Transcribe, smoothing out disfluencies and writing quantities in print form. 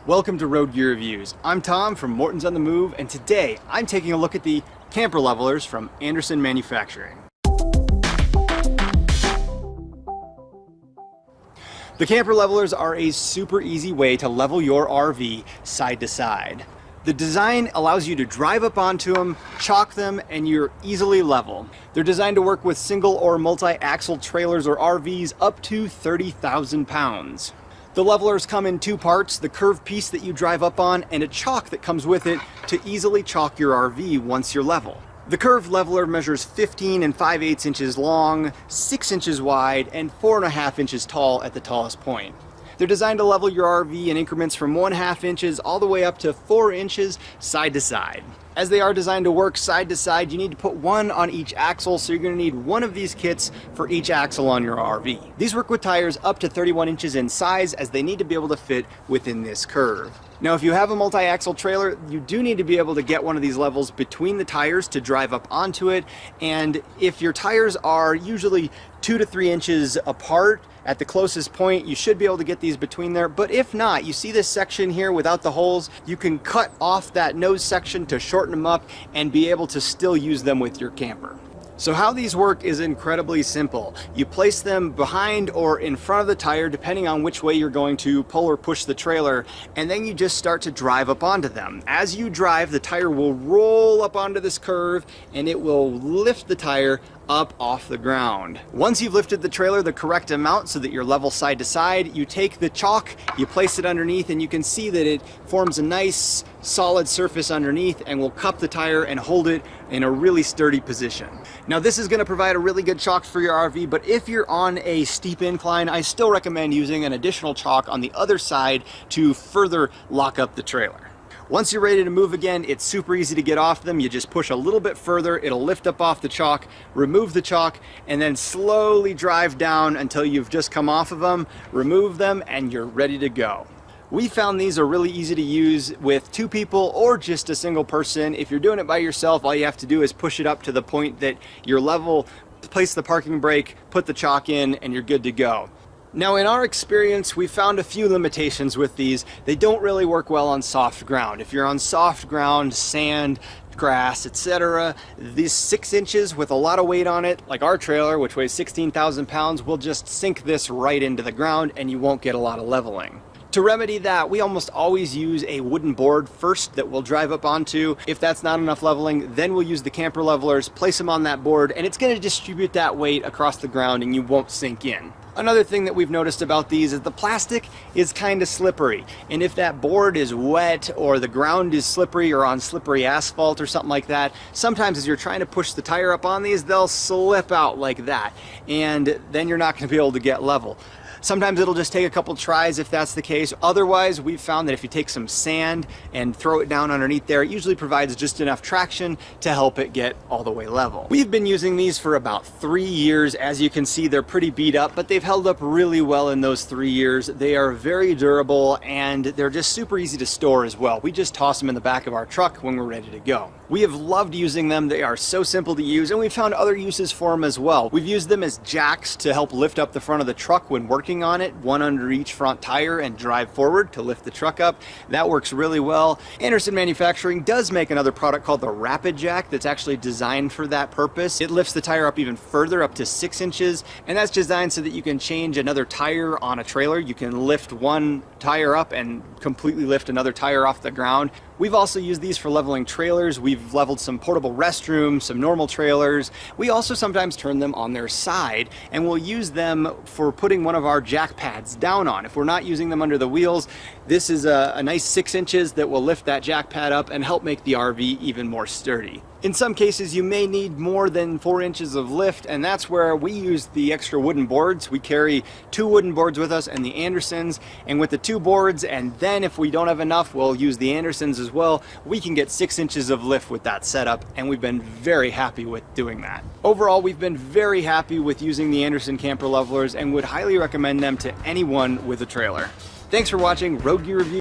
Welcome to Road Gear Reviews. I'm Tom from Morton's on the Move, and today I'm taking a look at the camper levelers from Andersen Manufacturing. The camper levelers are a super easy way to level your RV side to side. The design allows you to drive up onto them, chock them, and you're easily level. They're designed to work with single or multi-axle trailers or RVs up to 30,000 pounds. The levelers come in two parts, the curved piece that you drive up on and a chock that comes with it to easily chock your RV once you're level. The curved leveler measures 15 5/8 inches long, 6 inches wide, and 4.5 inches tall at the tallest point. They're designed to level your RV in increments from 1/2 inches all the way up to 4 inches side to side. As they are designed to work side to side, you need to put one on each axle, so you're going to need one of these kits for each axle on your RV. These work with tires up to 31 inches in size, as they need to be able to fit within this curve. Now, if you have a multi-axle trailer, you do need to be able to get one of these levels between the tires to drive up onto it, and if your tires are usually 2 to 3 inches apart at the closest point, you should be able to get these between there. But if not, you see this section here without the holes, you can cut off that nose section to shorten them up and be able to still use them with your camper. So how these work is incredibly simple. You place them behind or in front of the tire, depending on which way you're going to pull or push the trailer, and then you just start to drive up onto them. As you drive, the tire will roll up onto this curve and it will lift the tire up off the ground. Once you've lifted the trailer the correct amount so that you're level side to side, you take the chock, you place it underneath, and you can see that it forms a nice solid surface underneath and will cup the tire and hold it in a really sturdy position. Now, this is going to provide a really good chock for your RV, but if you're on a steep incline, I still recommend using an additional chock on the other side to further lock up the trailer. Once you're ready to move again, it's super easy to get off them. You just push a little bit further, it'll lift up off the chock, remove the chock, and then slowly drive down until you've just come off of them, remove them, and you're ready to go. We found these are really easy to use with 2 people or just a single person. If you're doing it by yourself, all you have to do is push it up to the point that you're level, place the parking brake, put the chock in, and you're good to go. Now, in our experience, we found a few limitations with these. They don't really work well on soft ground. If you're on soft ground, sand, grass, etc., these 6 inches with a lot of weight on it, like our trailer, which weighs 16,000 pounds, will just sink this right into the ground and you won't get a lot of leveling. To remedy that, we almost always use a wooden board first that we'll drive up onto. If that's not enough leveling, then we'll use the camper levelers, place them on that board, and it's going to distribute that weight across the ground and you won't sink in. Another thing that we've noticed about these is the plastic is kind of slippery, and if that board is wet or the ground is slippery or on slippery asphalt or something like that, sometimes as you're trying to push the tire up on these, they'll slip out like that, and then you're not going to be able to get level. Sometimes it'll just take a couple tries if that's the case. Otherwise, we've found that if you take some sand and throw it down underneath there, it usually provides just enough traction to help it get all the way level. We've been using these for about 3 years. As you can see, they're pretty beat up, but they've held up really well in those 3 years. They are very durable and they're just super easy to store as well. We just toss them in the back of our truck when we're ready to go. We have loved using them. They are so simple to use, and we've found other uses for them as well. We've used them as jacks to help lift up the front of the truck when working on it, one under each front tire, and drive forward to lift the truck up. That works really well. Andersen Manufacturing does make another product called the Rapid Jack that's actually designed for that purpose. It lifts the tire up even further, up to 6 inches, and that's designed so that you can change another tire on a trailer. You can lift one tire up and completely lift another tire off the ground. We've also used these for leveling trailers. We've leveled some portable restrooms, some normal trailers. We also sometimes turn them on their side, and we'll use them for putting one of our jack pads down on. If we're not using them under the wheels, this is a nice 6 inches that will lift that jack pad up and help make the RV even more sturdy. In some cases, you may need more than 4 inches of lift, and that's where we use the extra wooden boards. We carry 2 wooden boards with us and the Andersens, and with the 2 boards, and then if we don't have enough, we'll use the Andersens as well. We can get 6 inches of lift with that setup, and we've been very happy with doing that. Overall, we've been very happy with using the Andersen Camper Levelers and would highly recommend them to anyone with a trailer. Thanks for watching Road Gear Review.